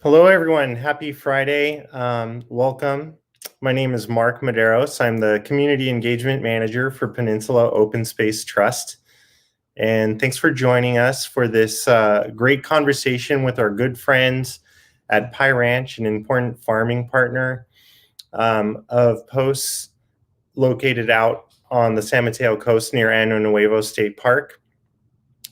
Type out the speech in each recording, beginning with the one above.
Hello, everyone. Happy Friday. Welcome. My name is Mark Medeiros. I'm the Community Engagement Manager for Peninsula Open Space Trust. And thanks for joining us for this great conversation with our good friends at Pie Ranch, an important farming partner of posts located out on the San Mateo coast near Ano Nuevo State Park.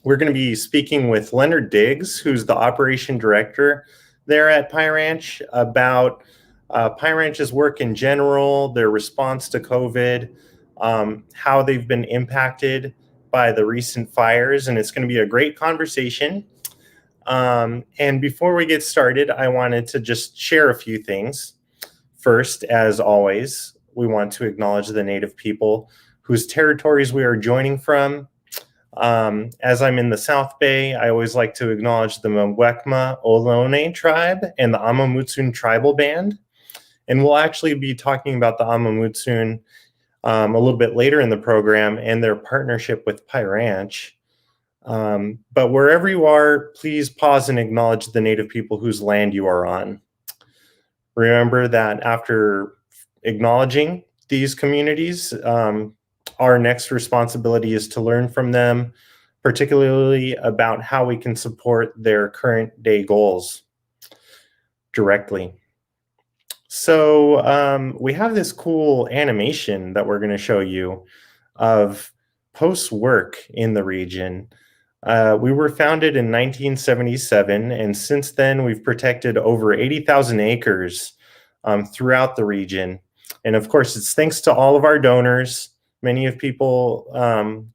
We're going to be speaking with Leonard Diggs, who's the operation director there at Pie Ranch, about Pie Ranch's work in general, their response to COVID, how they've been impacted by the recent fires, and it's going to be a great conversation. And before we get started, I wanted to just share a few things. First, as always, we want to acknowledge the Native people whose territories we are joining from. As I'm in the South Bay, I always like to acknowledge the Mwekma Ohlone tribe and the Amamutsun tribal band. And we'll actually be talking about the Amamutsun a little bit later in the program and their partnership with Pie Ranch. But wherever you are, please pause and acknowledge the Native people whose land you are on. Remember that after acknowledging these communities, our next responsibility is to learn from them, particularly about how we can support their current day goals directly. So we have this cool animation that we're going to show you of post work in the region. We were founded in 1977, and since then we've protected over 80,000 acres throughout the region. And of course, it's thanks to all of our donors. Many of people,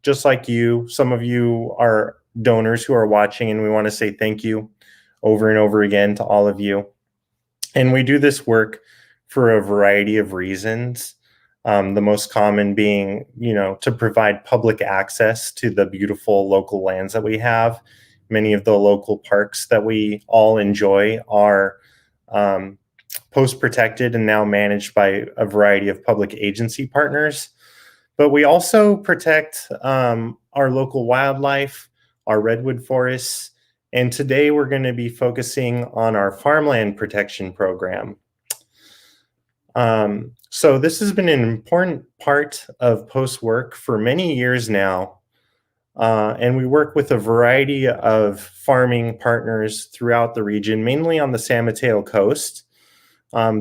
just like you, some of you are donors who are watching, and we want to say thank you over and over again to all of you. And we do this work for a variety of reasons. The most common being, to provide public access to the beautiful local lands that we have. Many of the local parks that we all enjoy are post-protected and now managed by a variety of public agency partners. But we also protect our local wildlife, our redwood forests, and today we're going to be focusing on our farmland protection program. So this has been an important part of post work for many years now, and we work with a variety of farming partners throughout the region, mainly on the San Mateo coast.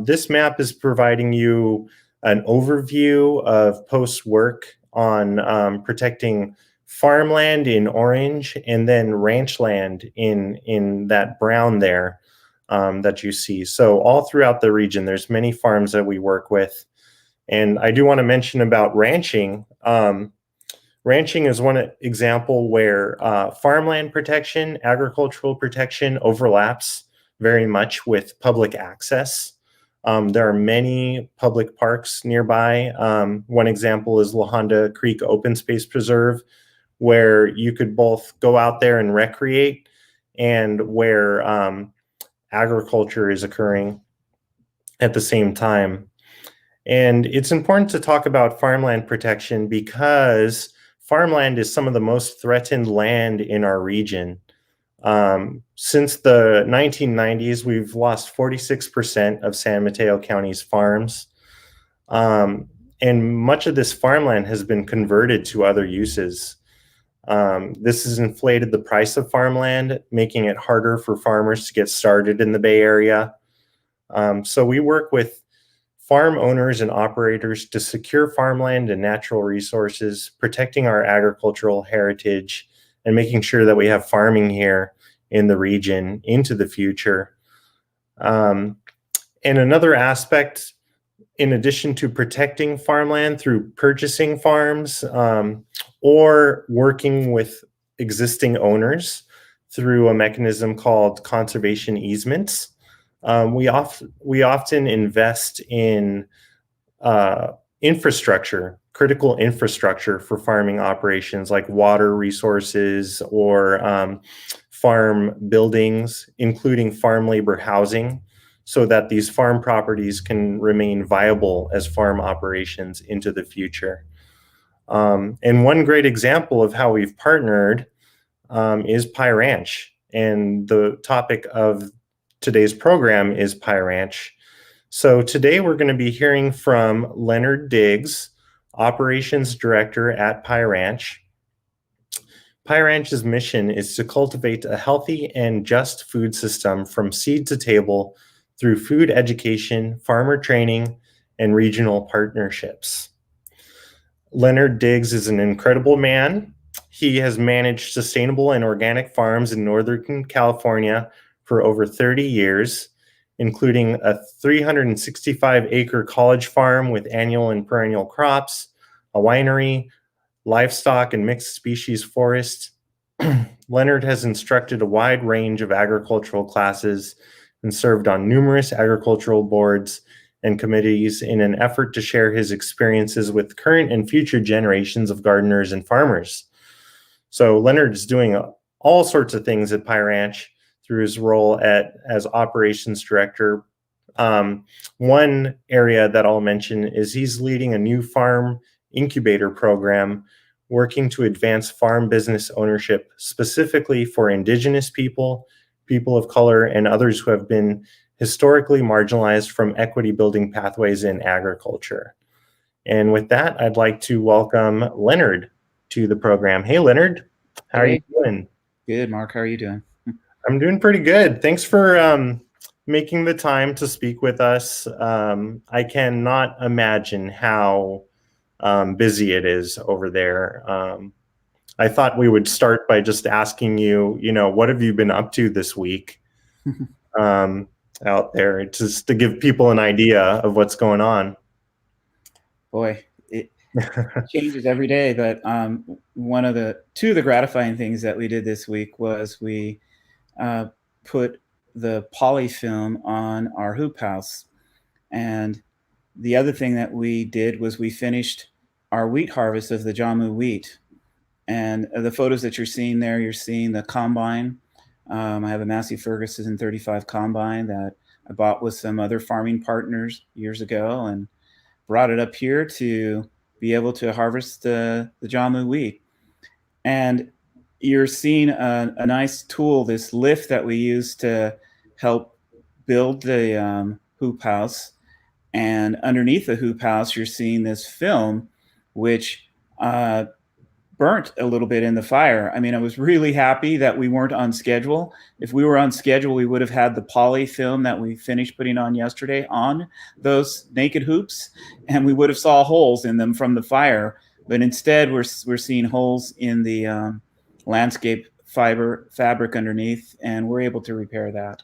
This map is providing you an overview of post work on protecting farmland in orange and then ranch land in that brown there that you see. So all throughout the region, there's many farms that we work with. And I do want to mention about ranching. Ranching is one example where farmland protection, agricultural protection overlaps very much with public access. There are many public parks nearby. One example is La Honda Creek Open Space Preserve, where you could both go out there and recreate and where agriculture is occurring at the same time. And it's important to talk about farmland protection because farmland is some of the most threatened land in our region. Since the 1990s, we've lost 46% of San Mateo County's farms. And much of this farmland has been converted to other uses. This has inflated the price of farmland, making it harder for farmers to get started in the Bay Area. So we work with farm owners and operators to secure farmland and natural resources, protecting our agricultural heritage, and making sure that we have farming here in the region into the future. And another aspect, in addition to protecting farmland through purchasing farms or working with existing owners through a mechanism called conservation easements, we often invest in infrastructure, critical infrastructure for farming operations like water resources or farm buildings, including farm labor housing, so that these farm properties can remain viable as farm operations into the future. And one great example of how we've partnered is Pie Ranch. And the topic of today's program is Pie Ranch. So today we're going to be hearing from Leonard Diggs, Operations Director at Pie Ranch. Pie Ranch's mission is to cultivate a healthy and just food system from seed to table through food education, farmer training, and regional partnerships. Leonard Diggs is an incredible man. He has managed sustainable and organic farms in Northern California for over 30 years, including a 365-acre college farm with annual and perennial crops, a winery, livestock, and mixed species forest. Leonard has instructed a wide range of agricultural classes and served on numerous agricultural boards and committees in an effort to share his experiences with current and future generations of gardeners and farmers. So Leonard is doing all sorts of things at Pie Ranch through his role as operations director. One area that I'll mention is he's leading a new farm incubator program working to advance farm business ownership specifically for Indigenous people, people of color, and others who have been historically marginalized from equity building pathways in agriculture. And with that, I'd like to welcome Leonard to the program. Hey, Leonard, how are you doing? Good, Mark. How are you doing? I'm doing pretty good. Thanks for making the time to speak with us. I cannot imagine how busy it is over there. I thought we would start by just asking you, what have you been up to this week out there, just to give people an idea of what's going on? Boy, it changes every day, but two of the gratifying things that we did this week was we put the poly film on our hoop house. And the other thing that we did was we finished our wheat harvest of the Jamu wheat. And the photos that you're seeing there, you're seeing the combine. I have a Massey Ferguson 35 combine that I bought with some other farming partners years ago and brought it up here to be able to harvest the Jamu wheat. And you're seeing a nice tool, this lift that we use to help build the hoop house. And underneath the hoop house, you're seeing this film, which burnt a little bit in the fire. I mean, I was really happy that we weren't on schedule. If we were on schedule, we would have had the poly film that we finished putting on yesterday on those naked hoops, and we would have saw holes in them from the fire. But instead, we're seeing holes in the landscape fabric underneath, and we're able to repair that.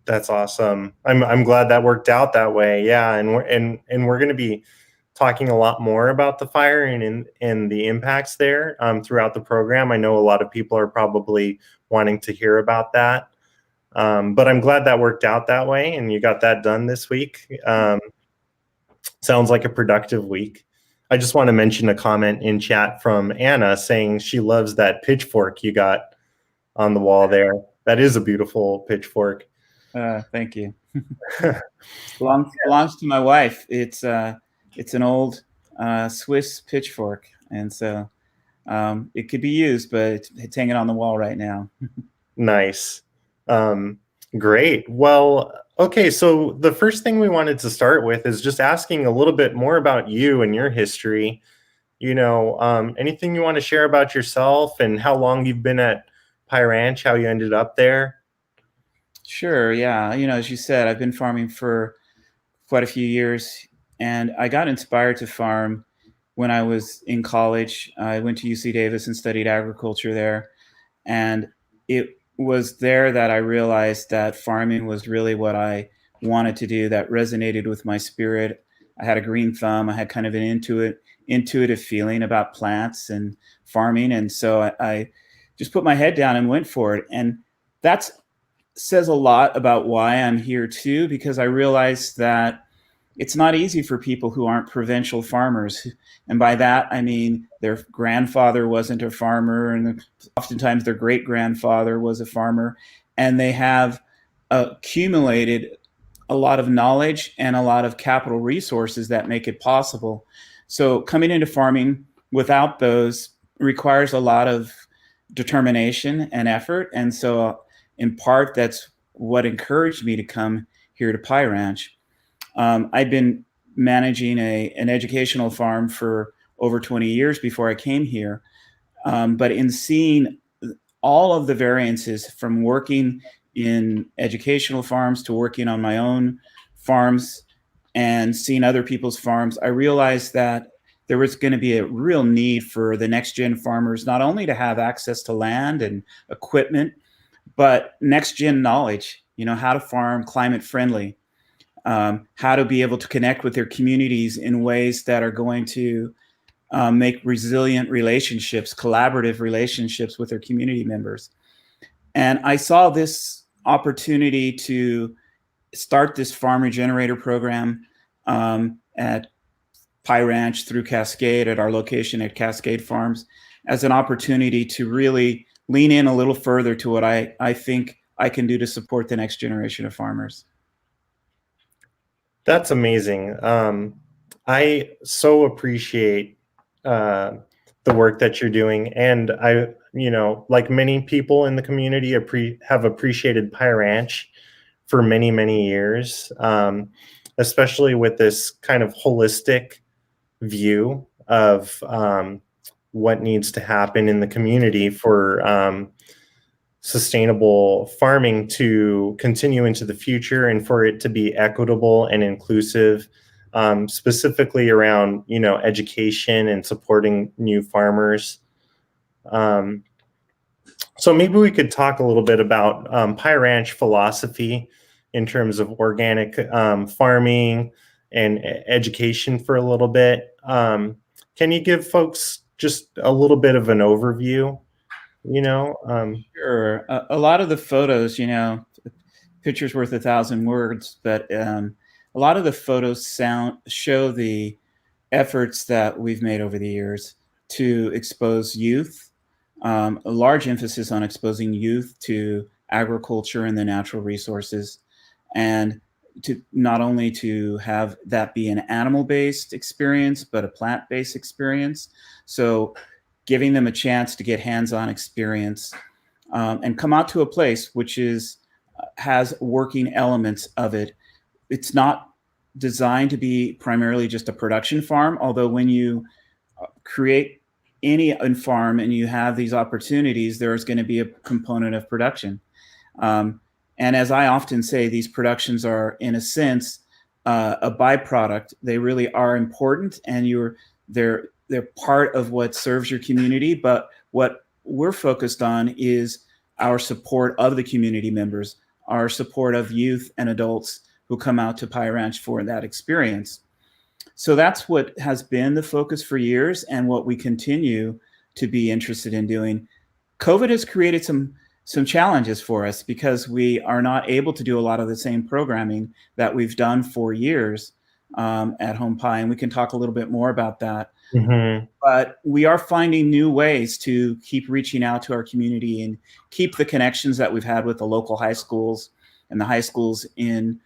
That's awesome. I'm glad that worked out that way. Yeah, and we're going to be talking a lot more about the fire and the impacts there throughout the program. I know a lot of people are probably wanting to hear about that, but I'm glad that worked out that way and you got that done this week. Sounds like a productive week. I just want to mention a comment in chat from Anna saying she loves that pitchfork you got on the wall there. That is a beautiful pitchfork. Thank you. belongs to my wife. It's an old Swiss pitchfork, and so it could be used, but it's hanging on the wall right now. Nice. Great. Well, okay, so the first thing we wanted to start with is just asking a little bit more about you and your history. Anything you want to share about yourself and how long you've been at Pie Ranch, how you ended up there? Sure, yeah. As you said, I've been farming for quite a few years, and I got inspired to farm when I was in college. I went to UC Davis and studied agriculture there, and it was there that I realized that farming was really what I wanted to do, that resonated with my spirit. I had a green thumb. I had kind of an intuitive feeling about plants and farming, and so I just put my head down and went for it. And that says a lot about why I'm here too, because I realized that it's not easy for people who aren't provincial farmers. And by that, I mean their grandfather wasn't a farmer, and oftentimes their great-grandfather was a farmer, and they have accumulated a lot of knowledge and a lot of capital resources that make it possible. So coming into farming without those requires a lot of determination and effort. And so in part, that's what encouraged me to come here to Pie Ranch. I'd been managing an educational farm for over 20 years before I came here. But in seeing all of the variances from working in educational farms to working on my own farms and seeing other people's farms, I realized that there was going to be a real need for the next gen farmers, not only to have access to land and equipment, but next gen knowledge, how to farm climate friendly, how to be able to connect with their communities in ways that are going to make resilient relationships, collaborative relationships with their community members. And I saw this opportunity to start this farm regenerator program at Pie Ranch through Cascade at our location at Cascade Farms as an opportunity to really lean in a little further to what I think I can do to support the next generation of farmers. That's amazing. I so appreciate the work that you're doing, and I, like many people in the community, have appreciated Pie Ranch for many, many years, especially with this kind of holistic view of what needs to happen in the community for sustainable farming to continue into the future and for it to be equitable and inclusive, specifically around education and supporting new farmers. So maybe we could talk a little bit about Pie Ranch philosophy in terms of organic farming and education for a little bit. Can you give folks just a little bit of an overview? Sure. A lot of the photos, pictures worth 1,000 words, but a lot of the photos show the efforts that we've made over the years to expose youth, a large emphasis on exposing youth to agriculture and the natural resources, and to not only to have that be an animal-based experience, but a plant-based experience. So giving them a chance to get hands-on experience and come out to a place which has working elements of it. It's not designed to be primarily just a production farm, although when you create any farm and you have these opportunities, there's going to be a component of production. And as I often say, these productions are, in a sense, a byproduct. They really are important, and they're part of what serves your community. But what we're focused on is our support of the community members, our support of youth and adults who come out to Pie Ranch for that experience. So that's what has been the focus for years and what we continue to be interested in doing. COVID has created some challenges for us because we are not able to do a lot of the same programming that we've done for years at Home Pie, and we can talk a little bit more about that. Mm-hmm. But we are finding new ways to keep reaching out to our community and keep the connections that we've had with the local high schools and the high schools in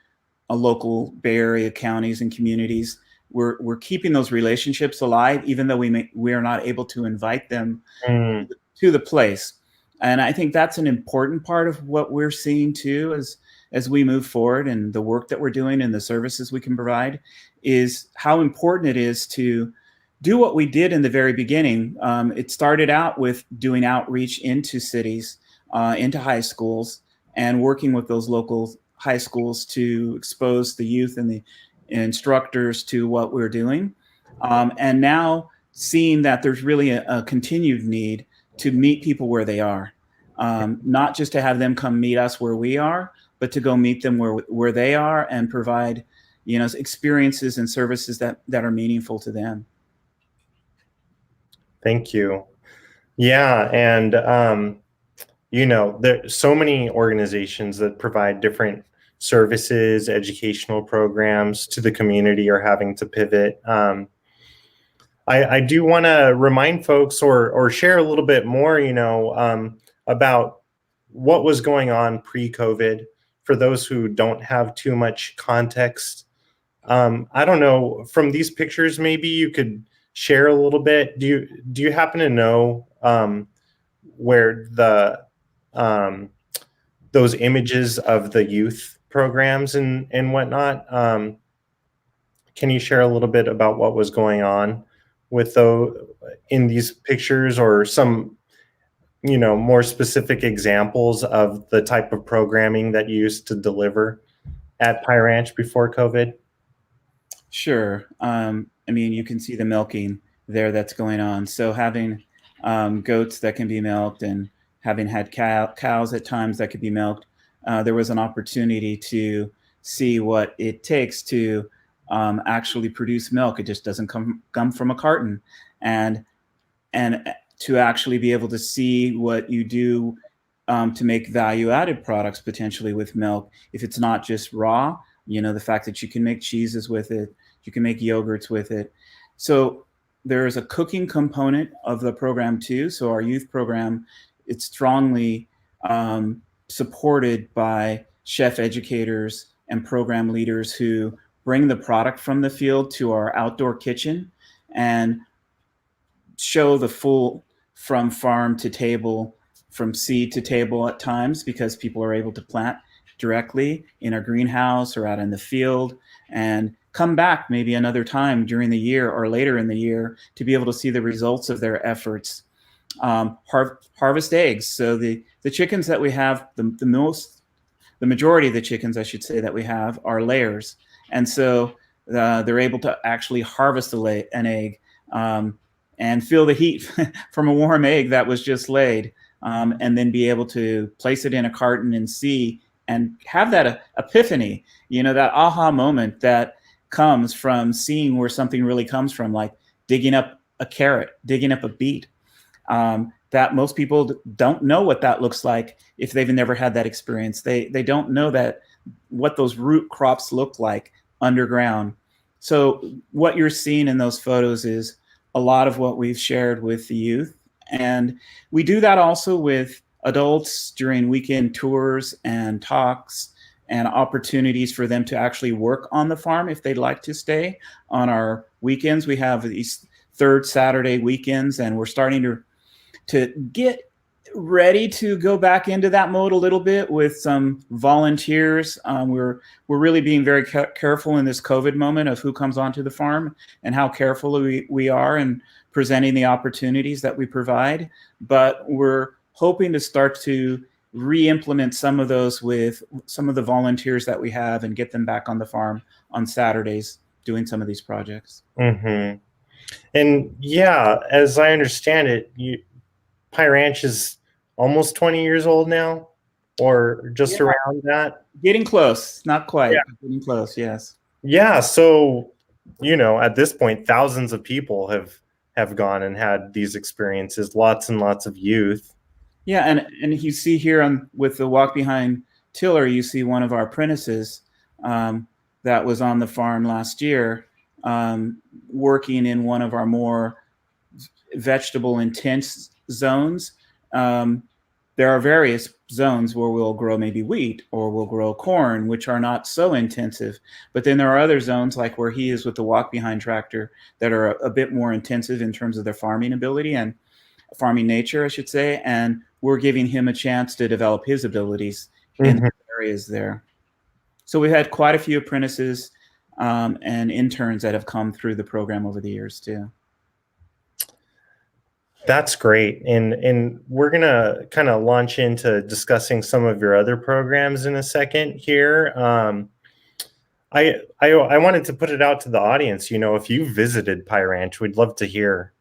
a local Bay Area counties and communities. We're keeping those relationships alive, even though we are not able to invite them to the place. And I think that's an important part of what we're seeing too, as we move forward, and the work that we're doing and the services we can provide, is how important it is to do what we did in the very beginning. It started out with doing outreach into cities, into high schools, and working with those local high schools to expose the youth and the instructors to what we're doing. And now seeing that there's really a continued need to meet people where they are, not just to have them come meet us where we are, but to go meet them where they are and provide, experiences and services that are meaningful to them. Thank you. Yeah, and there's so many organizations that provide different services, educational programs to the community are having to pivot. I do want to remind folks or share a little bit more, about what was going on pre-COVID for those who don't have too much context. I don't know, from these pictures, maybe you could share a little bit. Do you happen to know where the those images of the youth programs and whatnot. Can you share a little bit about what was going on with those in these pictures, or some, more specific examples of the type of programming that you used to deliver at Pie Ranch before COVID? Sure. I mean, you can see the milking there that's going on. So having goats that can be milked, and having had cows at times that could be milked, there was an opportunity to see what it takes to actually produce milk. It just doesn't come from a carton, and to actually be able to see what you do to make value added products potentially with milk. If it's not just raw, the fact that you can make cheeses with it, you can make yogurts with it. So there's a cooking component of the program too. So our youth program, it's strongly supported by chef educators and program leaders who bring the product from the field to our outdoor kitchen and show the full from farm to table, from seed to table at times, because people are able to plant directly in a greenhouse or out in the field and come back maybe another time during the year or later in the year to be able to see the results of their efforts. Harvest eggs. So the chickens that we have, the majority of the chickens, I should say, that we have are layers. And so they're able to actually harvest an egg and feel the heat from a warm egg that was just laid, and then be able to place it in a carton and see and have that epiphany, that aha moment that comes from seeing where something really comes from, like digging up a carrot, digging up a beet. That most people don't know what that looks like if they've never had that experience. They don't know that what those root crops look like underground. So what you're seeing in those photos is a lot of what we've shared with the youth. And we do that also with adults during weekend tours and talks and opportunities for them to actually work on the farm if they'd like to stay on our weekends. We have these third Saturday weekends, and we're starting to get ready to go back into that mode a little bit with some volunteers. We're really being very careful in this COVID moment of who comes onto the farm and how careful we are in presenting the opportunities that we provide. But we're hoping to start to re-implement some of those with some of the volunteers that we have and get them back on the farm on Saturdays doing some of these projects. Mm-hmm. And yeah, as I understand it, Pie Ranch is almost 20 years old now, or just around that. Getting close, not quite, Yeah. but getting close. Yes. Yeah. So, at this point, thousands of people have gone and had these experiences. Lots and lots of youth. Yeah, and you see here with the walk behind tiller, you see one of our apprentices that was on the farm last year, working in one of our more vegetable intense zones. There are various zones where we'll grow maybe wheat or we'll grow corn, which are not so intensive. But then there are other zones, like where he is with the walk behind tractor, that are a bit more intensive in terms of their farming ability and farming nature, I should say. And we're giving him a chance to develop his abilities in the areas there. So we've had quite a few apprentices and interns that have come through the program over the years too. That's great. And we're going to kind of launch into discussing some of your other programs in a second here. I wanted to put it out to the audience. If you visited Pie Ranch, we'd love to hear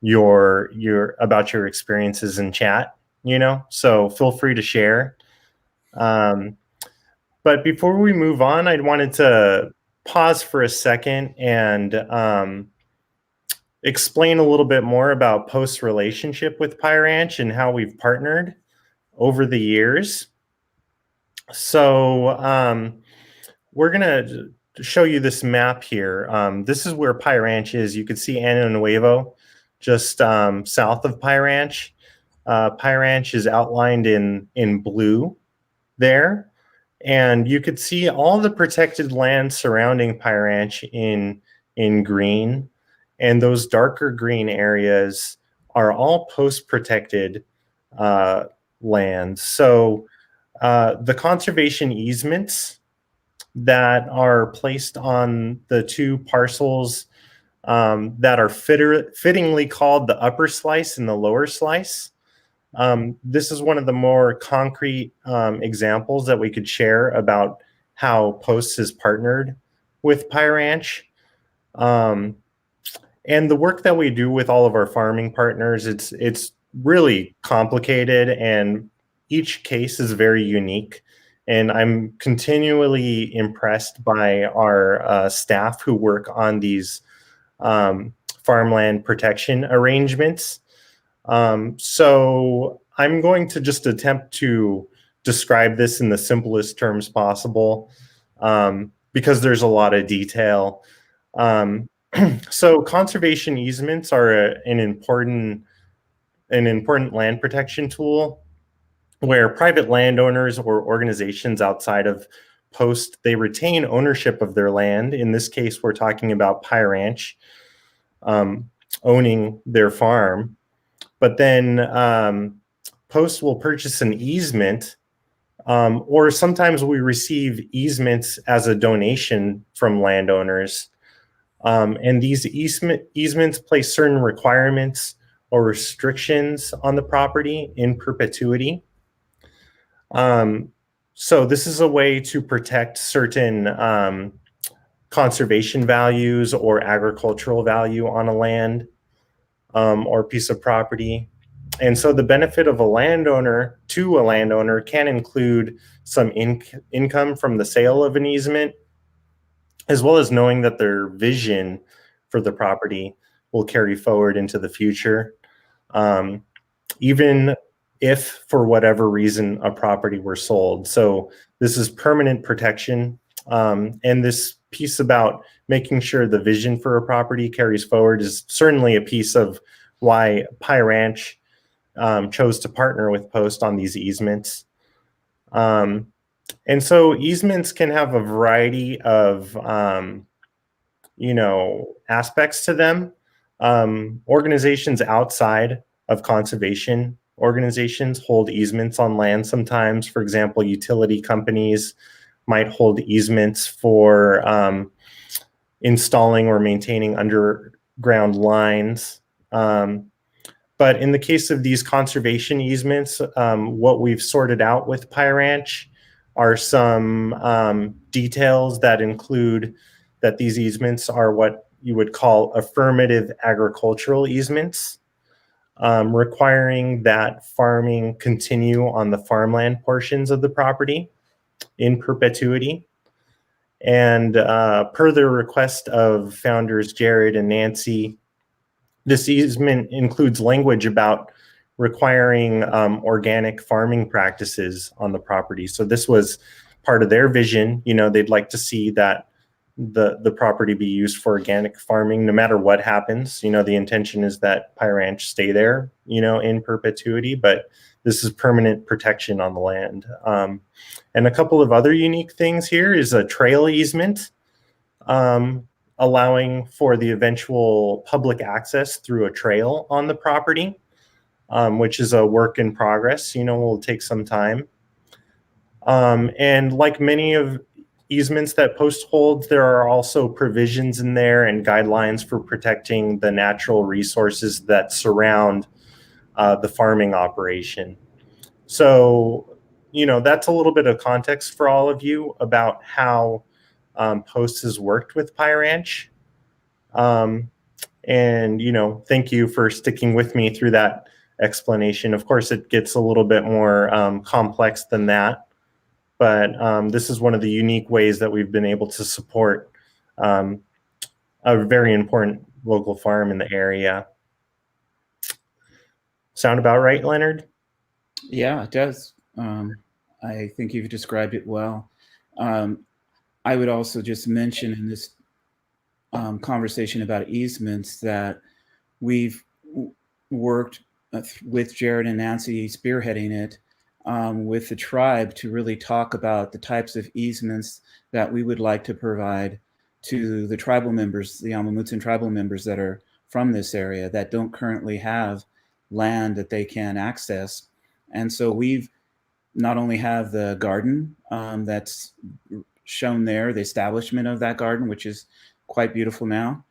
your about your experiences in chat. So feel free to share. But before we move on, I wanted to pause for a second and explain a little bit more about Post's relationship with Pie Ranch and how we've partnered over the years. So we're going to show you this map here. This is where Pie Ranch is. You can see Ano Nuevo just south of Pie Ranch. Pie Ranch is outlined in blue there. And you could see all the protected land surrounding Pie Ranch in green. And those darker green areas are all post-protected lands. So the conservation easements that are placed on the two parcels that are fittingly called the upper slice and the lower slice. This is one of the more concrete examples that we could share about how Posts has partnered with PyRanch. And the work that we do with all of our farming partners, it's really complicated, and each case is very unique. And I'm continually impressed by our staff who work on these farmland protection arrangements. So I'm going to just attempt to describe this in the simplest terms possible, because there's a lot of detail. So conservation easements are an important land protection tool where private landowners or organizations outside of Post, they retain ownership of their land. In this case, we're talking about PyRanch owning their farm. But then Post will purchase an easement, or sometimes we receive easements as a donation from landowners. And these easements place certain requirements or restrictions on the property in perpetuity. So this is a way to protect certain conservation values or agricultural value on a land or piece of property. And so the benefit of a landowner to a landowner can include some income from the sale of an easement, as well as knowing that their vision for the property will carry forward into the future. Even if for whatever reason a property were sold. So this is permanent protection. And this piece about making sure the vision for a property carries forward is certainly a piece of why PyRanch chose to partner with Post on these easements. And so easements can have a variety of aspects to them. Organizations outside of conservation organizations hold easements on land sometimes. For example, utility companies might hold easements for installing or maintaining underground lines. But in the case of these conservation easements, what we've sorted out with PyRanch are some details that include that these easements are what you would call affirmative agricultural easements, requiring that farming continue on the farmland portions of the property in perpetuity. And per the request of founders Jared and Nancy, this easement includes language about requiring organic farming practices on the property. So this was part of their vision. They'd like to see that the property be used for organic farming no matter what happens. The intention is that PyRanch stay there, in perpetuity, but this is permanent protection on the land. And a couple of other unique things here is a trail easement, allowing for the eventual public access through a trail on the property, which is a work in progress, will take some time. And like many of easements that Post holds, there are also provisions in there and guidelines for protecting the natural resources that surround the farming operation. So, that's a little bit of context for all of you about how Post has worked with PyRanch. And, thank you for sticking with me through that explanation. Of course, it gets a little bit more complex than that. But this is one of the unique ways that we've been able to support a very important local farm in the area. Sound about right, Leonard? Yeah, it does. I think you've described it well. I would also just mention in this conversation about easements that we've worked with Jared and Nancy spearheading it with the tribe to really talk about the types of easements that we would like to provide to the tribal members, the Amamutsan tribal members that are from this area that don't currently have land that they can access. And so we've not only have the garden that's shown there, the establishment of that garden, which is quite beautiful now,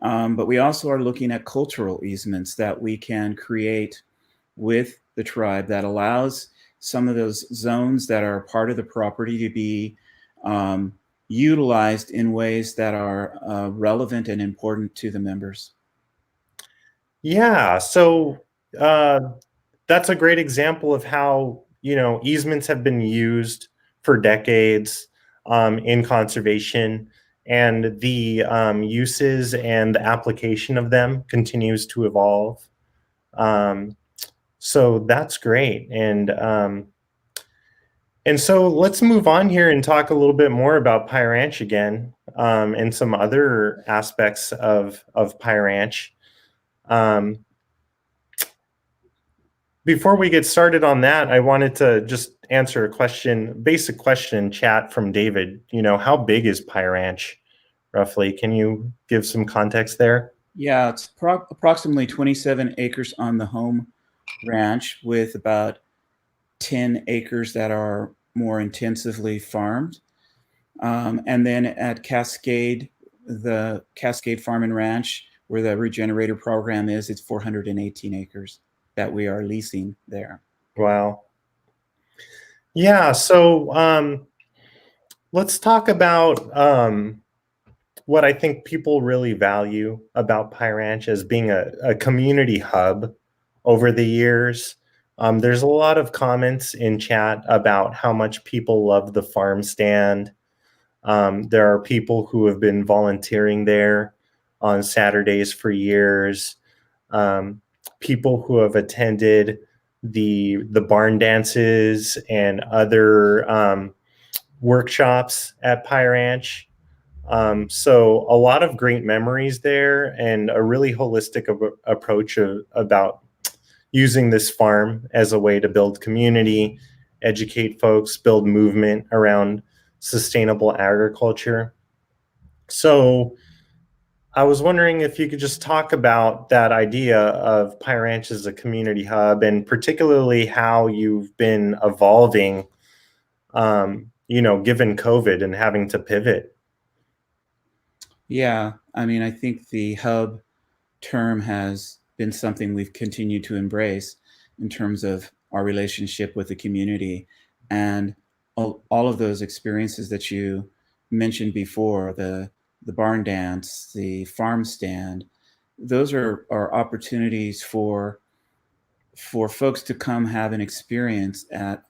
but we also are looking at cultural easements that we can create with the tribe that allows some of those zones that are part of the property to be utilized in ways that are relevant and important to the members. Yeah, so uh, that's a great example of how, easements have been used for decades in conservation, and the uses and the application of them continues to evolve. Um, so that's great. And so let's move on here and talk a little bit more about Pie Ranch again, and some other aspects of Pie Ranch. Um, Before we get started on that, I wanted to just answer a question, basic question in chat from David. How big is Pie Ranch roughly? Can you give some context there? Yeah, it's approximately 27 acres on the home ranch with about 10 acres that are more intensively farmed. And then at Cascade, the Cascade Farm and Ranch, where the regenerator program is, it's 418 acres that we are leasing there. Wow. Yeah, so let's talk about what I think people really value about Pie Ranch as being a community hub over the years. There's a lot of comments in chat about how much people love the farm stand. There are people who have been volunteering there on Saturdays for years. Um, People who have attended the barn dances and other workshops at Pie Ranch. So a lot of great memories there, and a really holistic approach about using this farm as a way to build community, educate folks, build movement around sustainable agriculture. So I was wondering if you could just talk about that idea of Pie Ranch as a community hub, and particularly how you've been evolving, given COVID and having to pivot. Yeah, I mean, I think the hub term has been something we've continued to embrace in terms of our relationship with the community. And all of those experiences that you mentioned before, the barn dance, the farm stand, those are opportunities for folks to come have an experience at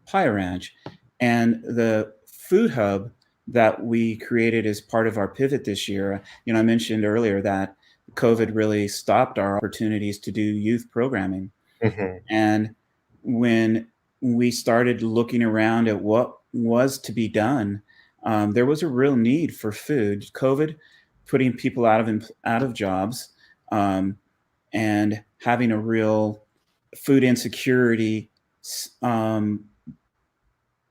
Pie Ranch. And the food hub that we created as part of our pivot this year, I mentioned earlier that COVID really stopped our opportunities to do youth programming. Mhm. And when we started looking around at what was to be done, there was a real need for food. COVID putting people out of jobs, and having a real food insecurity um,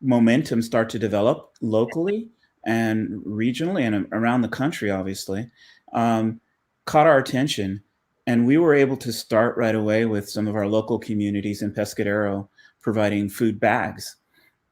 momentum start to develop locally and regionally and around the country, obviously, um, caught our attention. And we were able to start right away with some of our local communities in Pescadero providing food bags.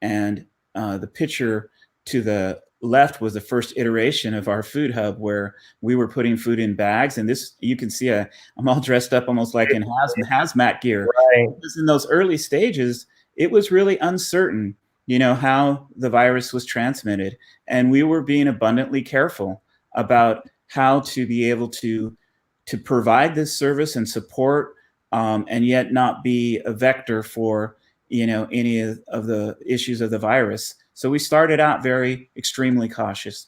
And the picture to the left was the first iteration of our food hub where we were putting food in bags. And this, you can see, I'm all dressed up almost like in hazmat gear. Right. Because in those early stages, it was really uncertain, how the virus was transmitted. And we were being abundantly careful about how to be able to provide this service and support, and yet not be a vector for any of the issues of the virus. So we started out very extremely cautious.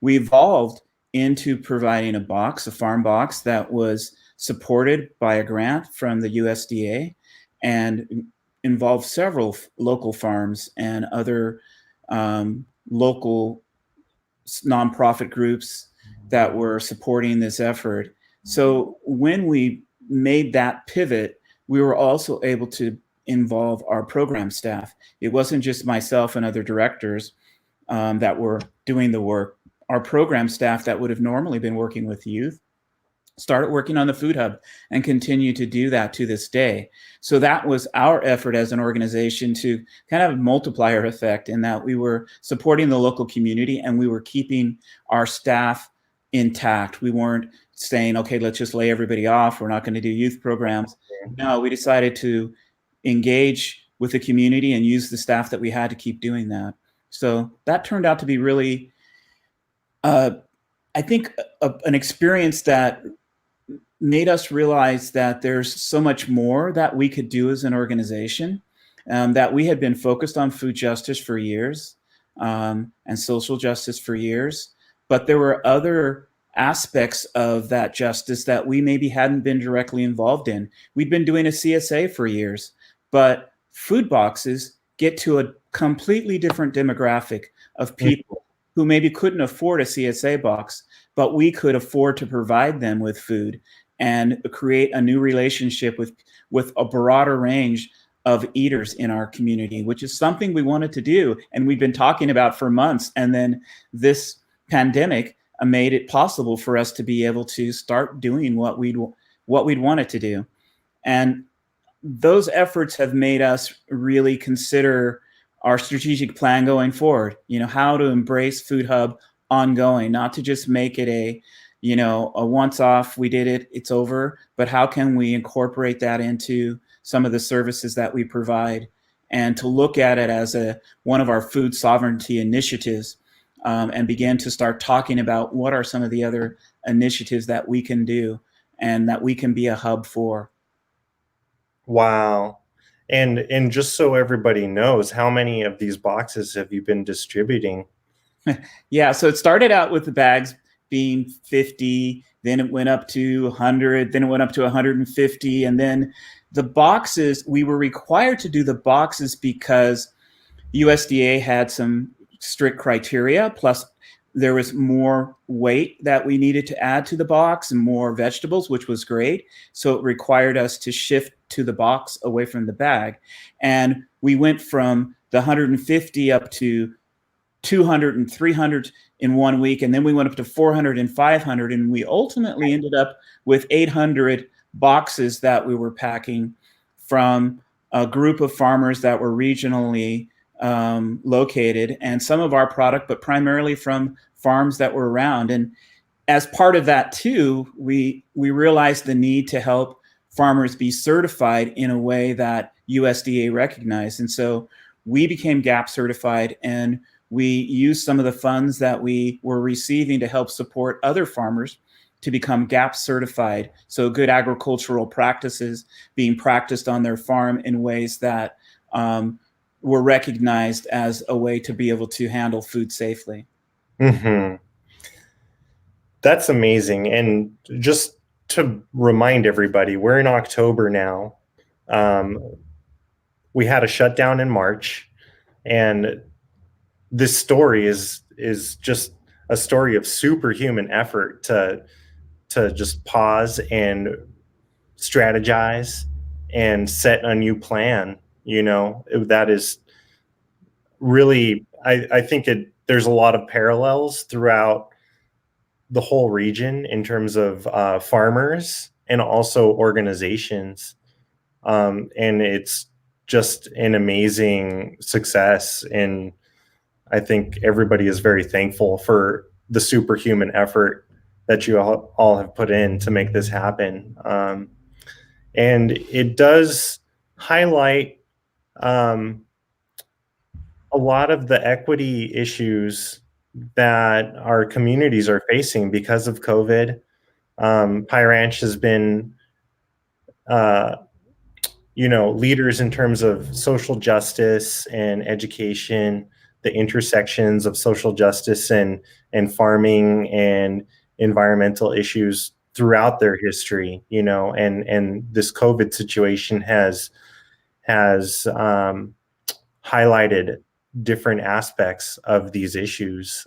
We evolved into providing a farm box that was supported by a grant from the USDA and involved several local farms and other local nonprofit groups that were supporting this effort. So when we made that pivot, we were also able to involve our program staff. It wasn't just myself and other directors that were doing the work. Our program staff that would have normally been working with youth started working on the food hub and continue to do that to this day. So that was our effort as an organization to kind of multiplier effect in that we were supporting the local community and we were keeping our staff intact. We weren't saying, okay, let's just lay everybody off. We're not going to do youth programs. No, we decided to engage with the community and use the staff that we had to keep doing that. So that turned out to be really, I think, an experience that made us realize that there's so much more that we could do as an organization, that we had been focused on food justice for years, and social justice for years, but there were other aspects of that justice that we maybe hadn't been directly involved in. We'd been doing a CSA for years, but food boxes get to a completely different demographic of people who maybe couldn't afford a CSA box, but we could afford to provide them with food and create a new relationship with a broader range of eaters in our community, which is something we wanted to do. And we've been talking about for months. And then this pandemic made it possible for us to be able to start doing what we'd wanted to do. And those efforts have made us really consider our strategic plan going forward, how to embrace Food Hub ongoing, not to just make it a once off, we did it, it's over, but how can we incorporate that into some of the services that we provide, and to look at it as one of our food sovereignty initiatives, and begin to start talking about what are some of the other initiatives that we can do and that we can be a hub for. Wow. And just so everybody knows, how many of these boxes have you been distributing? Yeah, so it started out with the bags being 50, then it went up to 100, then it went up to 150, and then the boxes, we were required to do the boxes because USDA had some strict criteria, plus there was more weight that we needed to add to the box and more vegetables, which was great. So it required us to shift to the box away from the bag. And we went from the 150 up to 200 and 300 in 1 week. And then we went up to 400 and 500. And we ultimately ended up with 800 boxes that we were packing from a group of farmers that were regionally located, and some of our product, but primarily from farms that were around. And as part of that too, we realized the need to help farmers be certified in a way that USDA recognized. And so we became GAP certified, and we used some of the funds that we were receiving to help support other farmers to become GAP certified. So good agricultural practices being practiced on their farm in ways that were recognized as a way to be able to handle food safely. Mm-hmm. That's amazing. And just to remind everybody, we're in October now. We had a shutdown in March, and this story is just a story of superhuman effort to just pause and strategize and set a new plan. That is really, I think there's a lot of parallels throughout the whole region in terms of farmers and also organizations. And it's just an amazing success. And I think everybody is very thankful for the superhuman effort that you all have put in to make this happen. And it does highlight a lot of the equity issues that our communities are facing because of COVID. Pie Ranch has been, leaders in terms of social justice and education, the intersections of social justice and farming and environmental issues throughout their history. And this COVID situation has highlighted different aspects of these issues.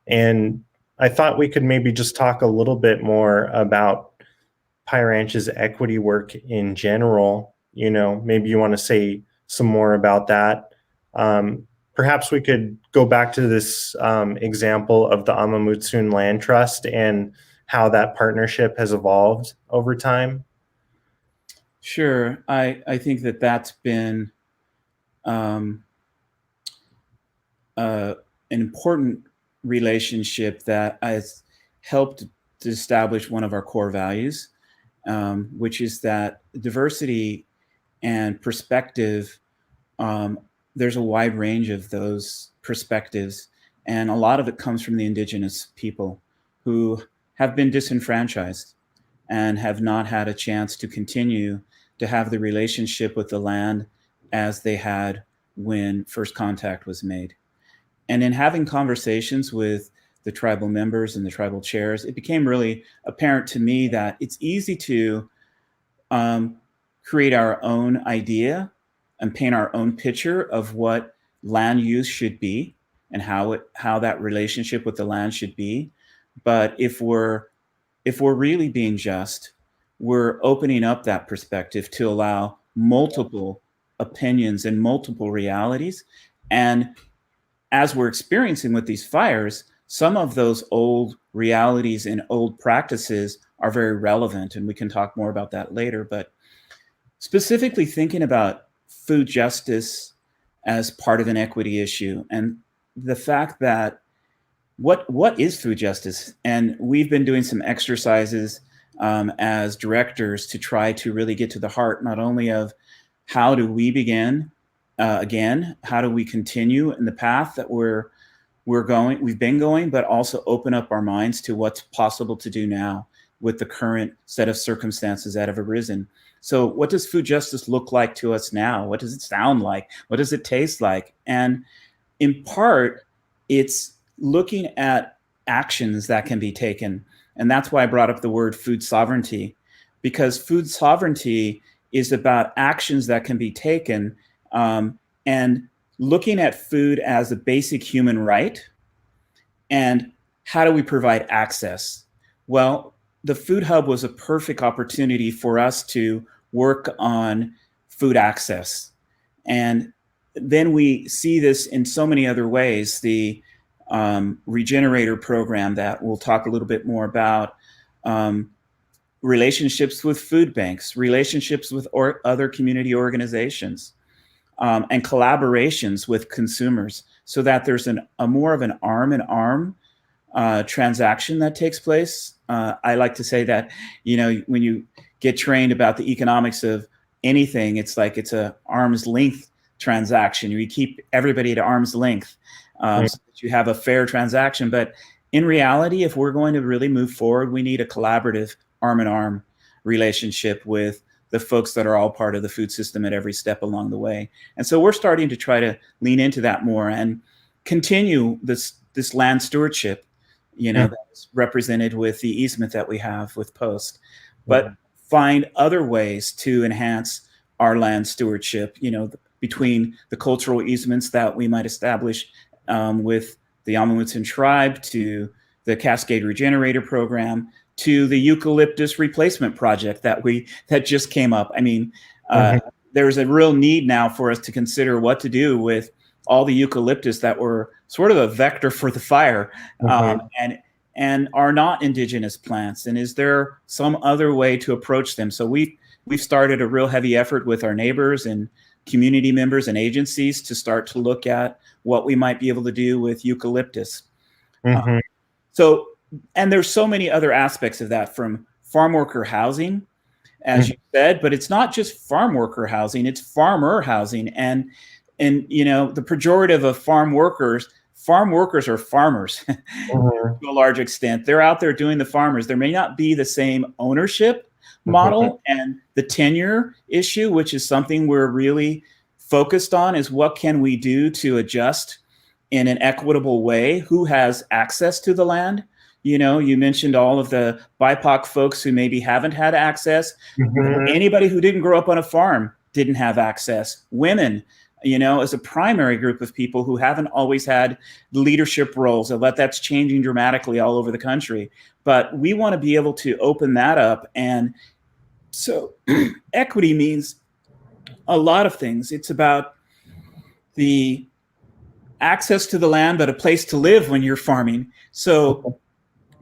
And I thought we could maybe just talk a little bit more about Pie Ranch's equity work in general. Maybe you want to say some more about that. Perhaps we could go back to this example of the Amamutsun Land Trust and how that partnership has evolved over time? Sure. I think that that's been um, an important relationship that has helped to establish one of our core values, which is that diversity and perspective, um, there's a wide range of those perspectives. And a lot of it comes from the indigenous people who have been disenfranchised and have not had a chance to continue to have the relationship with the land as they had when first contact was made. And in having conversations with the tribal members and the tribal chairs, it became really apparent to me that it's easy to um, create our own idea and paint our own picture of what land use should be and how that relationship with the land should be. But if we're really being just, we're opening up that perspective to allow multiple opinions and multiple realities. And as we're experiencing with these fires, some of those old realities and old practices are very relevant, and we can talk more about that later. But specifically thinking about food justice as part of an equity issue, and the fact that what is food justice? And we've been doing some exercises as directors to try to really get to the heart, not only of how do we begin again, how do we continue in the path that we've been going, but also open up our minds to what's possible to do now with the current set of circumstances that have arisen. So what does food justice look like to us now? What does it sound like? What does it taste like? And in part, it's looking at actions that can be taken. And that's why I brought up the word food sovereignty, because food sovereignty is about actions that can be taken, and looking at food as a basic human right. And how do we provide access? Well, the Food Hub was a perfect opportunity for us to work on food access. And then we see this in so many other ways. The Regenerator program that we'll talk a little bit more about, relationships with food banks, relationships with other community organizations, and collaborations with consumers, so that there's a more of an arm-in-arm transaction that takes place. I like to say that, when you get trained about the economics of anything, it's like it's a arm's length transaction. You keep everybody at arm's length, so that you have a fair transaction. But in reality, if we're going to really move forward, we need a collaborative arm-in-arm relationship with the folks that are all part of the food system at every step along the way. And so we're starting to try to lean into that more and continue this land stewardship, that's represented with the easement that we have with Post, but find other ways to enhance our land stewardship, between the cultural easements that we might establish with the Amundsen tribe, to the Cascade Regenerator program, to the eucalyptus replacement project that just came up. I mean, there's a real need now for us to consider what to do with all the eucalyptus that were sort of a vector for the fire, and are not indigenous plants. And is there some other way to approach them? So we've started a real heavy effort with our neighbors and community members and agencies to start to look at what we might be able to do with eucalyptus. And there's so many other aspects of that, from farm worker housing, as you said, but it's not just farm worker housing, it's farmer housing. And the pejorative of farm workers are farmers to a large extent. They're out there doing the farmers. There may not be the same ownership model and the tenure issue, which is something we're really focused on, is what can we do to adjust in an equitable way who has access to the land. You mentioned all of the BIPOC folks who maybe haven't had access. Anybody who didn't grow up on a farm didn't have access. Women, as a primary group of people who haven't always had leadership roles, that's changing dramatically all over the country. But we want to be able to open that up. And so equity means a lot of things. It's about the access to the land, but a place to live when you're farming. So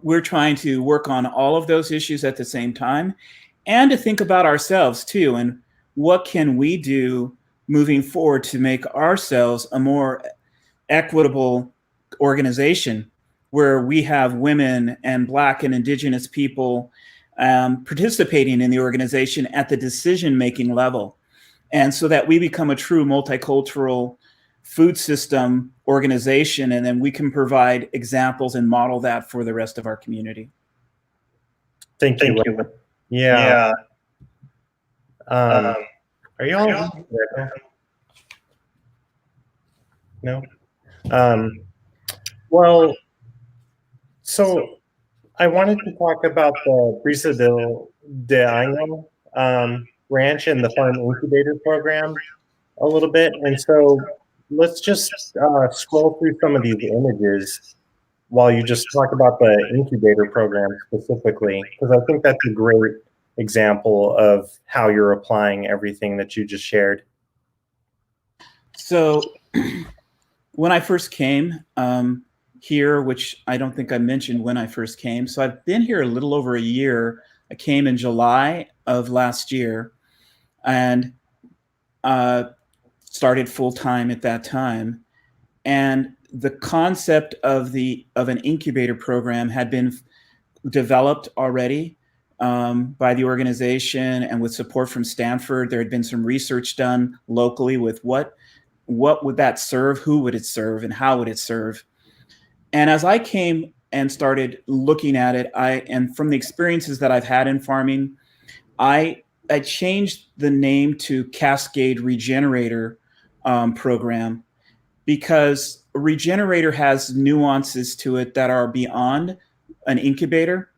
we're trying to work on all of those issues at the same time, and to think about ourselves too, and what can we do moving forward to make ourselves a more equitable organization where we have women and Black and Indigenous people participating in the organization at the decision-making level. And so that we become a true multicultural food system organization, and then we can provide examples and model that for the rest of our community. Thank you. Yeah. Are you all? No. Well, so I wanted to talk about the Brisa de Año ranch and the farm incubator program a little bit. And so let's just scroll through some of these images while you just talk about the incubator program specifically, because I think that's a great example of how you're applying everything that you just shared. So when I first came here, which I don't think I mentioned when I first came, so I've been here a little over a year. I came in July of last year and started full-time at that time. And the concept of an incubator program had been developed already by the organization, and with support from Stanford. There had been some research done locally with what would that serve, who would it serve, and how would it serve. And as I came and started looking at it, and from the experiences that I've had in farming, I changed the name to Cascade Regenerator Program, because a regenerator has nuances to it that are beyond an incubator.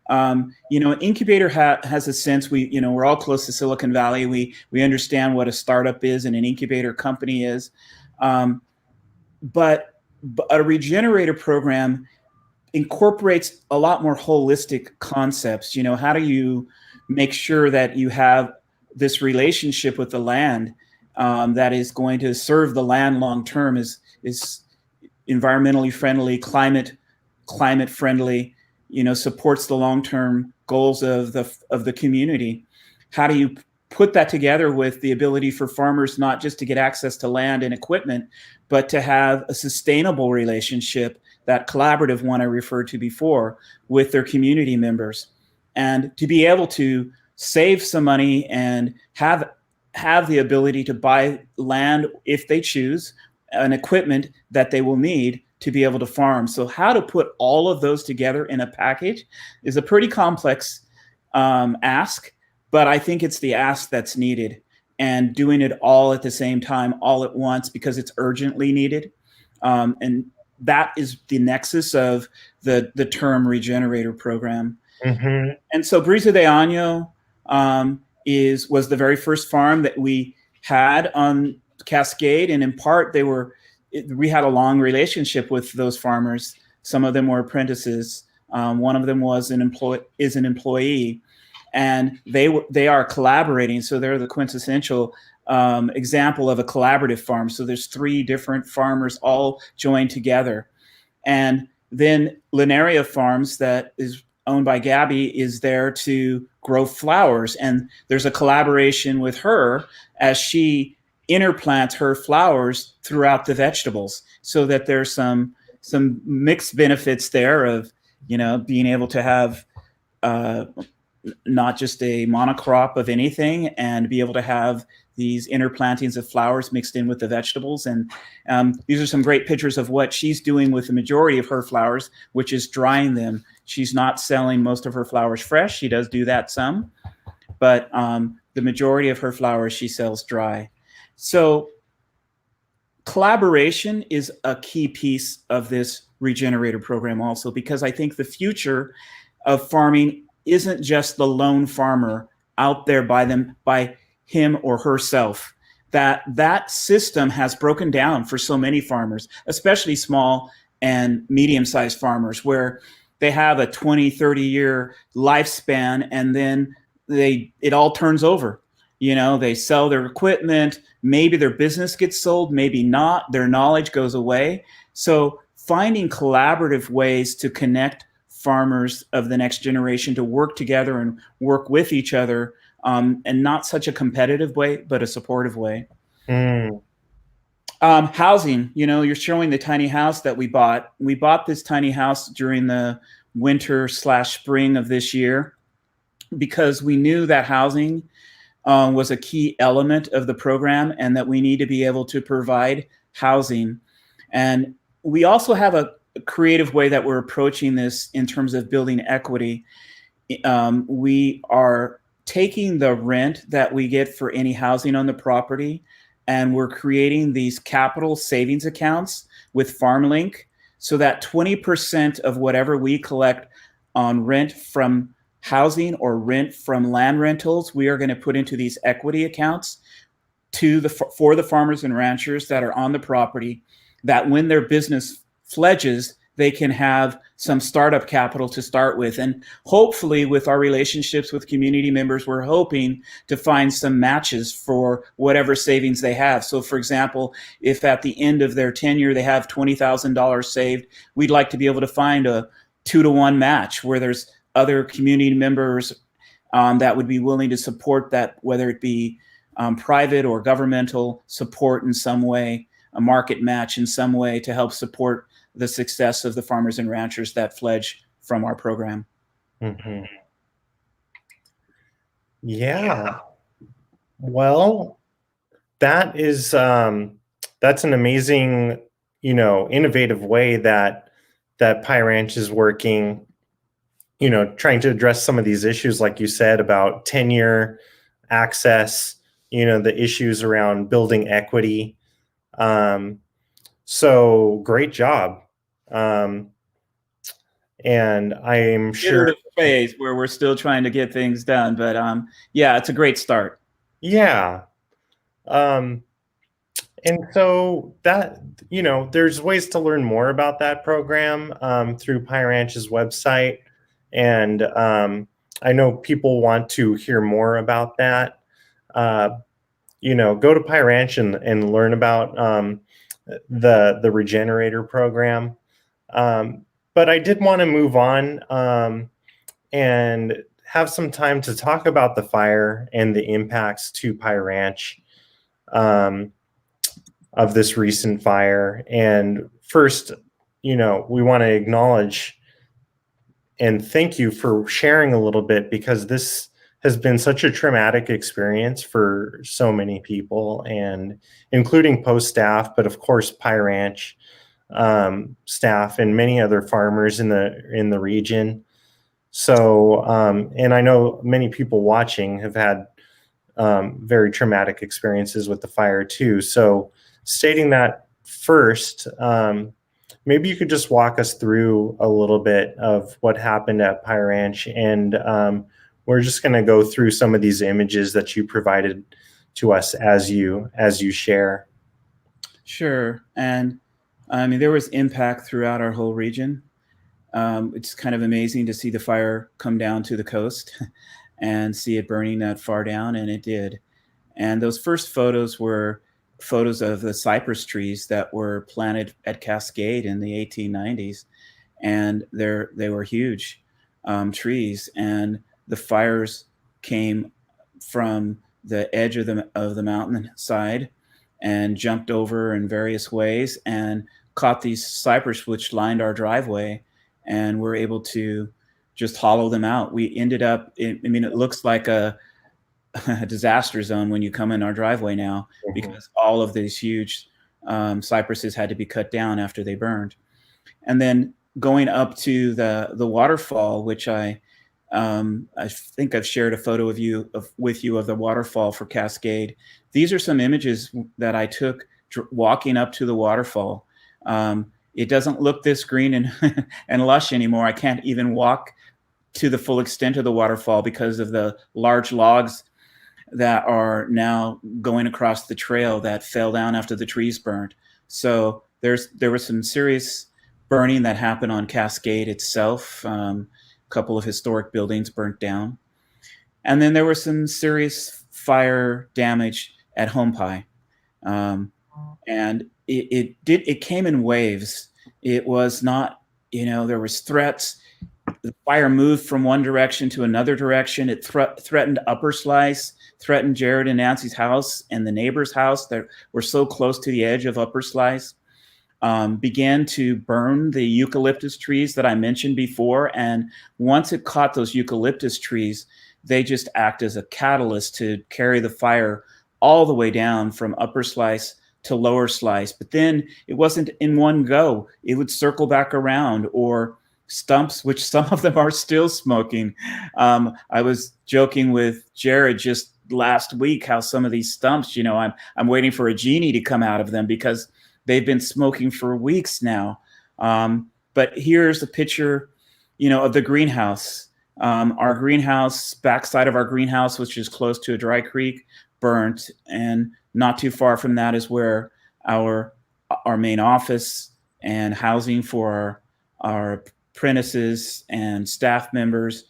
An incubator has a sense, we're all close to Silicon Valley. We understand what a startup is and an incubator company is. But a regenerator program incorporates a lot more holistic concepts. How do you make sure that you have this relationship with the land that is going to serve the land long term, is environmentally friendly, climate friendly, supports the long-term goals of the community. How do you put that together with the ability for farmers not just to get access to land and equipment, but to have a sustainable relationship, that collaborative one I referred to before, with their community members, and to be able to save some money and have the ability to buy land if they choose, and equipment that they will need to be able to farm. So how to put all of those together in a package is a pretty complex ask, but I think it's the ask that's needed, and doing it all at the same time, all at once, because it's urgently needed. And that is the nexus of the term regenerator program. Mm-hmm. And so Brisa de Año was the very first farm that we had on Cascade, and in part we had a long relationship with those farmers. Some of them were apprentices. One of them is an employee, and they are collaborating. So they're the quintessential example of a collaborative farm. So there's 3 different farmers all joined together. And then Linaria Farms, that is owned by Gabby, is there to grow flowers. And there's a collaboration with her as she interplants her flowers throughout the vegetables, so that there's some mixed benefits there of, being able to have not just a monocrop of anything, and be able to have these interplantings of flowers mixed in with the vegetables. And these are some great pictures of what she's doing with the majority of her flowers, which is drying them. She's not selling most of her flowers fresh. She does do that some, but the majority of her flowers she sells dry. So collaboration is a key piece of this regenerator program also, because I think the future of farming isn't just the lone farmer out there by him or herself. That system has broken down for so many farmers, especially small and medium-sized farmers, where they have a 20, 30-year lifespan, and then it all turns over. They sell their equipment, maybe their business gets sold, maybe not, their knowledge goes away. So finding collaborative ways to connect farmers of the next generation to work together and work with each other, and not such a competitive way, but a supportive way. Mm. Housing, you're showing the tiny house that we bought. We bought this tiny house during the winter/spring of this year because we knew that housing was a key element of the program and that we need to be able to provide housing. And we also have a creative way that we're approaching this in terms of building equity. We are taking the rent that we get for any housing on the property, and we're creating these capital savings accounts with FarmLink so that 20% of whatever we collect on rent from housing or rent from land rentals, we are going to put into these equity accounts for the farmers and ranchers that are on the property, that when their business fledges, they can have some startup capital to start with. And hopefully with our relationships with community members, we're hoping to find some matches for whatever savings they have. So for example, if at the end of their tenure, they have $20,000 saved, we'd like to be able to find a 2-to-1 match where there's other community members that would be willing to support that, whether it be private or governmental support in some way, a market match in some way to help support the success of the farmers and ranchers that fledge from our program. Mm-hmm. Yeah. Well, that is that's an amazing, innovative way that Pie Ranch is working, trying to address some of these issues, like you said, about tenure, access, the issues around building equity. So great job. And I'm sure Iterative phase where we're still trying to get things done, but yeah, it's a great start. Yeah. And so that, there's ways to learn more about that program through Pie Ranch's website. And I know people want to hear more about that. Go to Pie Ranch and learn about the Regenerator program. But I did want to move on and have some time to talk about the fire and the impacts to Pie Ranch of this recent fire. And first, we want to acknowledge and thank you for sharing a little bit, because this has been such a traumatic experience for so many people, and including post staff, but of course Pie Ranch staff and many other farmers in the region. So, and I know many people watching have had very traumatic experiences with the fire too. So, stating that first, maybe you could just walk us through a little bit of what happened at Pie Ranch, and we're just going to go through some of these images that you provided to us as you share. Sure. And I mean, there was impact throughout our whole region. It's kind of amazing to see the fire come down to the coast and see it burning that far down, and it did. And those first photos were photos of the cypress trees that were planted at Cascade in the 1890s, and they were huge trees. And the fires came from the edge of the mountain side and jumped over in various ways and caught these cypress which lined our driveway, and we're able to just hollow them out. We ended up, it looks like a disaster zone when you come in our driveway now, because all of these huge cypresses had to be cut down after they burned. And then going up to the waterfall, which I think I've shared a photo with you of the waterfall for Cascade. These are some images that I took walking up to the waterfall. It doesn't look this green and and lush anymore. I can't even walk to the full extent of the waterfall because of the large logs that are now going across the trail that fell down after the trees burned. So there was some serious burning that happened on Cascade itself. A couple of historic buildings burnt down. And then there was some serious fire damage at Home Pie. And it came in waves. It was not, there was threats. the fire moved from one direction to another direction. It threatened Upper Slice, threatened Jared and Nancy's house and the neighbor's house that were so close to the edge of Upper Slice. Began to burn the eucalyptus trees that I mentioned before. And once it caught those eucalyptus trees, they just act as a catalyst to carry the fire all the way down from Upper Slice to Lower Slice. But then it wasn't in one go. It would circle back around, or stumps, which some of them are still smoking. I was joking with Jared just last week how some of these stumps, I'm waiting for a genie to come out of them because they've been smoking for weeks now. But here's a picture, of the greenhouse. Our greenhouse, backside of our greenhouse, which is close to a dry creek, burnt. And not too far from that is where our main office and housing for our apprentices and staff members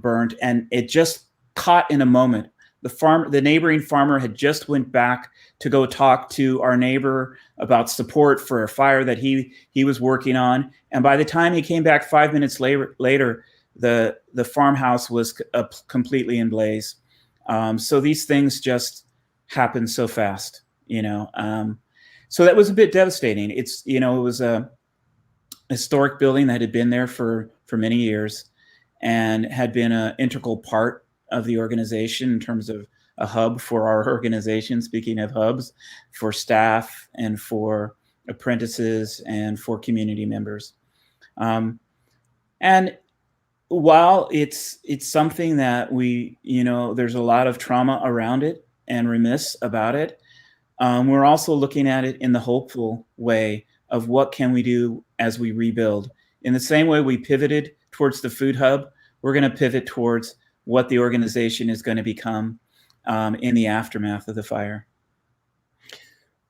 burned. And it just caught in a moment. The neighboring farmer had just went back to go talk to our neighbor about support for a fire that he was working on. And by the time he came back 5 minutes later, the farmhouse was completely in blaze. So these things just happen so fast, So that was a bit devastating. It was a historic building that had been there for many years and had been an integral part of the organization in terms of a hub for our organization. Speaking of hubs, for staff and for apprentices and for community members. And while it's something that there's a lot of trauma around it and remiss about it, we're also looking at it in the hopeful way of what can we do as we rebuild. In the same way we pivoted towards the food hub, we're going to pivot towards what the organization is going to become in the aftermath of the fire.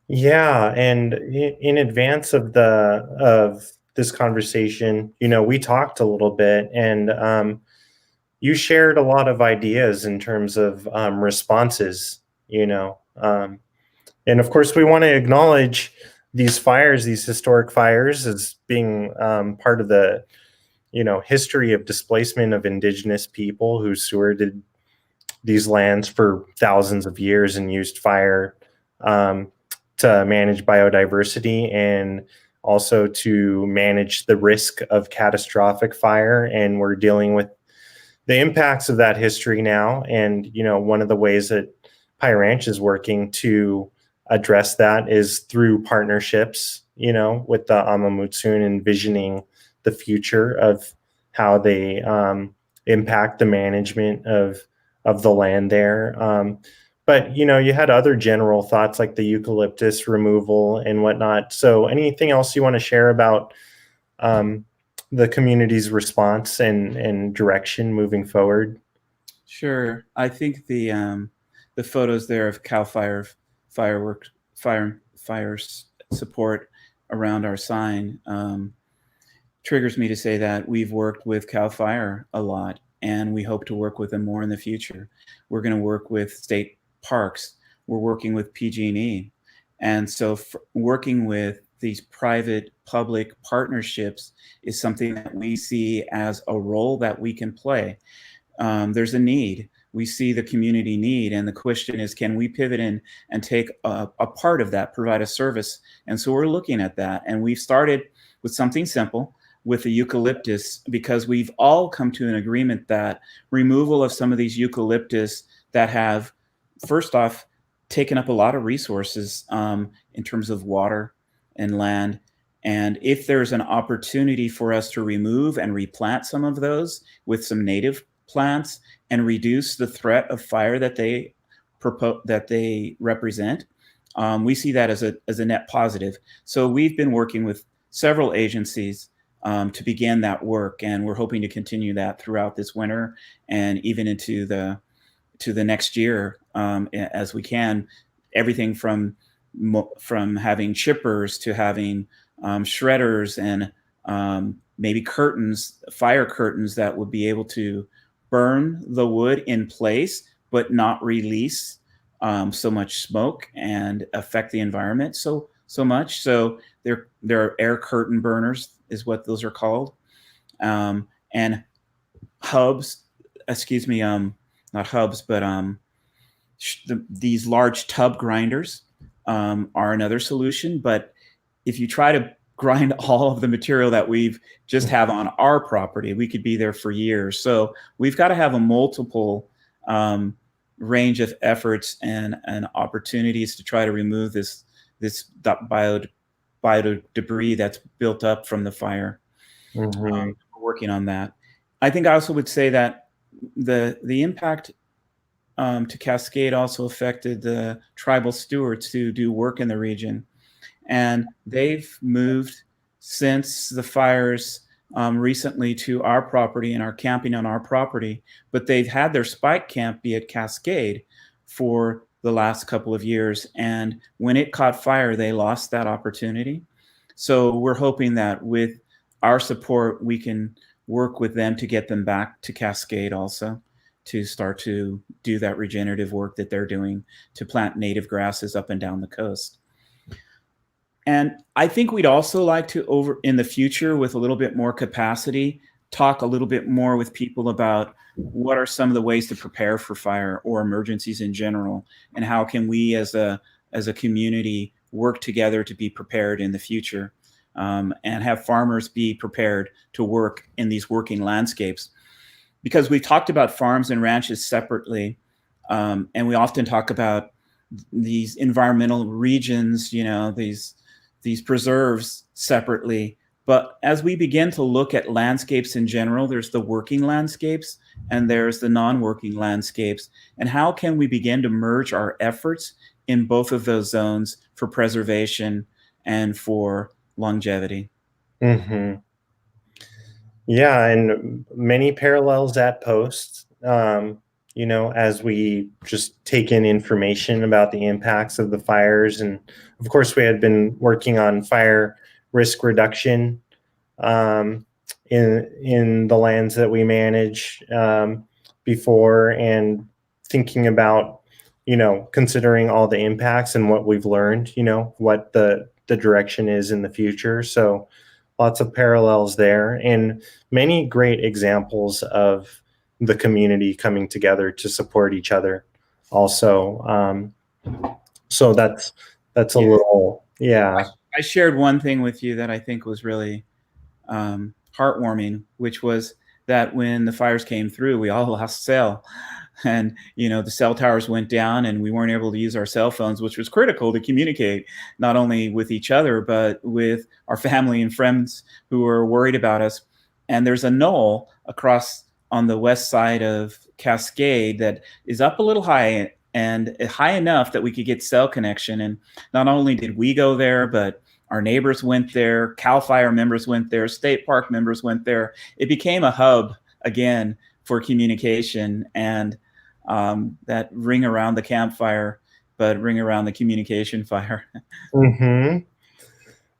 Yeah, and in advance of this conversation, we talked a little bit, and you shared a lot of ideas in terms of responses. And of course, we want to acknowledge these fires, these historic fires, as being part of the history of displacement of Indigenous people who stewarded these lands for thousands of years and used fire to manage biodiversity and also to manage the risk of catastrophic fire. And we're dealing with the impacts of that history now. And, one of the ways that Pie Ranch is working to address that is through partnerships, with the Amamutsun, envisioning the future of how they impact the management of the land there. But, you had other general thoughts like the eucalyptus removal and whatnot. So anything else you want to share about the community's response and direction moving forward? Sure. I think the photos there of CAL FIRE support around our sign triggers me to say that we've worked with CAL FIRE a lot, and we hope to work with them more in the future. We're going to work with state parks. We're working with PG&E. And so working with these private-public partnerships is something that we see as a role that we can play. There's a need. We see the community need, and the question is, can we pivot in and take a part of that, provide a service? And so we're looking at that, and we've started with something simple, with the eucalyptus, because we've all come to an agreement that removal of some of these eucalyptus that have, first off, taken up a lot of resources in terms of water and land. And if there's an opportunity for us to remove and replant some of those with some native plants and reduce the threat of fire that they represent, we see that as a net positive. So we've been working with several agencies to begin that work, and we're hoping to continue that throughout this winter and even into the next year as we can. Everything from having chippers to having shredders and maybe curtains, fire curtains that would be able to burn the wood in place but not release so much smoke and affect the environment so much. So there are air curtain burners is what those are called. and hubs, excuse me, not hubs, but these large tub grinders are another solution. But if you try to grind all of the material that we've just have on our property, we could be there for years. So we've got to have a multiple range of efforts and opportunities to try to remove this bio debris that's built up from the fire. Mm-hmm. We're working on that. I think I also would say that the impact to Cascade also affected the tribal stewards who do work in the region, and they've moved since the fires recently to our property and are camping on our property. But they've had their spike camp be at Cascade for the last couple of years, and when it caught fire, they lost that opportunity. So we're hoping that with our support, we can work with them to get them back to Cascade also, to start to do that regenerative work that they're doing to plant native grasses up and down the coast. And I think we'd also like to, in the future, with a little bit more capacity, talk a little bit more with people about what are some of the ways to prepare for fire or emergencies in general, and how can we as a community work together to be prepared in the future, and have farmers be prepared to work in these working landscapes. Because we've talked about farms and ranches separately, and we often talk about these environmental regions, these preserves separately. But as we begin to look at landscapes in general, there's the working landscapes and there's the non-working landscapes. And how can we begin to merge our efforts in both of those zones for preservation and for longevity? Mm-hmm. Yeah, and many parallels at Post. As we just take in information about the impacts of the fires, and of course, we had been working on fire risk reduction in the lands that we manage before, and thinking about considering all the impacts and what we've learned. What the direction is in the future. So lots of parallels there, and many great examples of the community coming together to support each other also. So that's a little, yeah. I shared one thing with you that I think was really heartwarming, which was that when the fires came through, we all lost cell. And the cell towers went down and we weren't able to use our cell phones, which was critical to communicate not only with each other but with our family and friends who were worried about us. And there's a knoll across on the west side of Cascade that is up a little high, and high enough that we could get cell connection. And not only did we go there, but our neighbors went there, CAL FIRE members went there, state park members went there. It became a hub again for communication, and that ring around the campfire, but ring around the communication fire. Mm-hmm.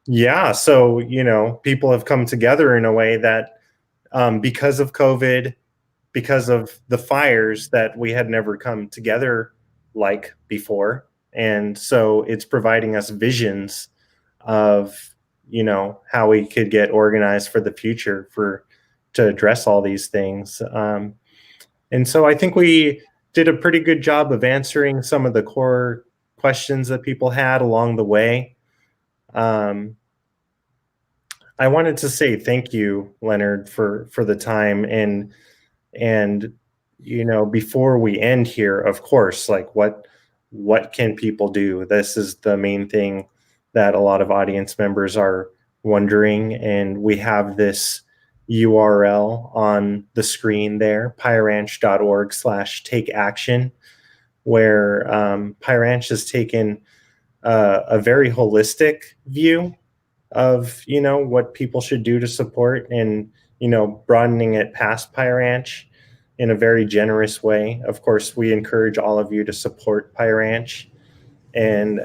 Yeah, so people have come together in a way that because of COVID, because of the fires, that we had never come together like before. And so it's providing us visions of how we could get organized for the future to address all these things. And so I think we did a pretty good job of answering some of the core questions that people had along the way. I wanted to say thank you, Leonard, for the time, and before we end here, of course, like what can people do? This is the main thing that a lot of audience members are wondering, and we have this URL on the screen there, pyranch.org/take-action, where PyRanch has taken a very holistic view of what people should do to support, and broadening it past PyRanch in a very generous way. Of course, we encourage all of you to support PyRanch and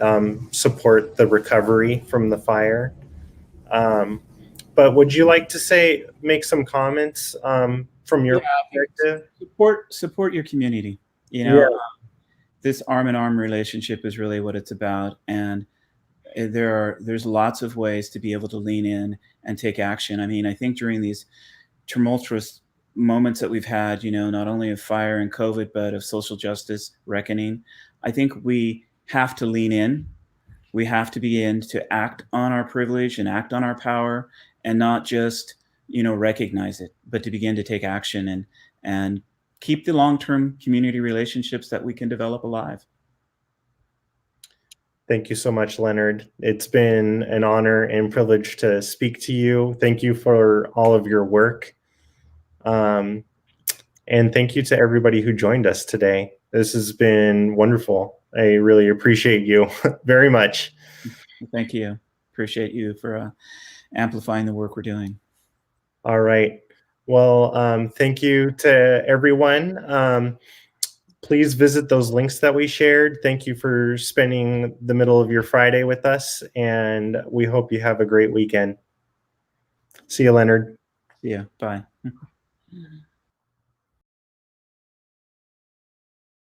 support the recovery from the fire. But would you like to make some comments from your perspective? Support your community. This arm-in-arm relationship is really what it's about, and there's lots of ways to be able to lean in and take action. I mean, I think during these tumultuous moments that we've had, not only of fire and COVID, but of social justice reckoning, I think we have to lean in. We have to begin to act on our privilege and act on our power, and not just, recognize it, but to begin to take action and keep the long-term community relationships that we can develop alive. Thank you so much, Leonard. It's been an honor and privilege to speak to you. Thank you for all of your work. And thank you to everybody who joined us today. This has been wonderful. I really appreciate you very much. Thank you. Appreciate you for amplifying the work we're doing. All right. Well, thank you to everyone. Please visit those links that we shared. Thank you for spending the middle of your Friday with us, and we hope you have a great weekend. See you, Leonard. Yeah, bye.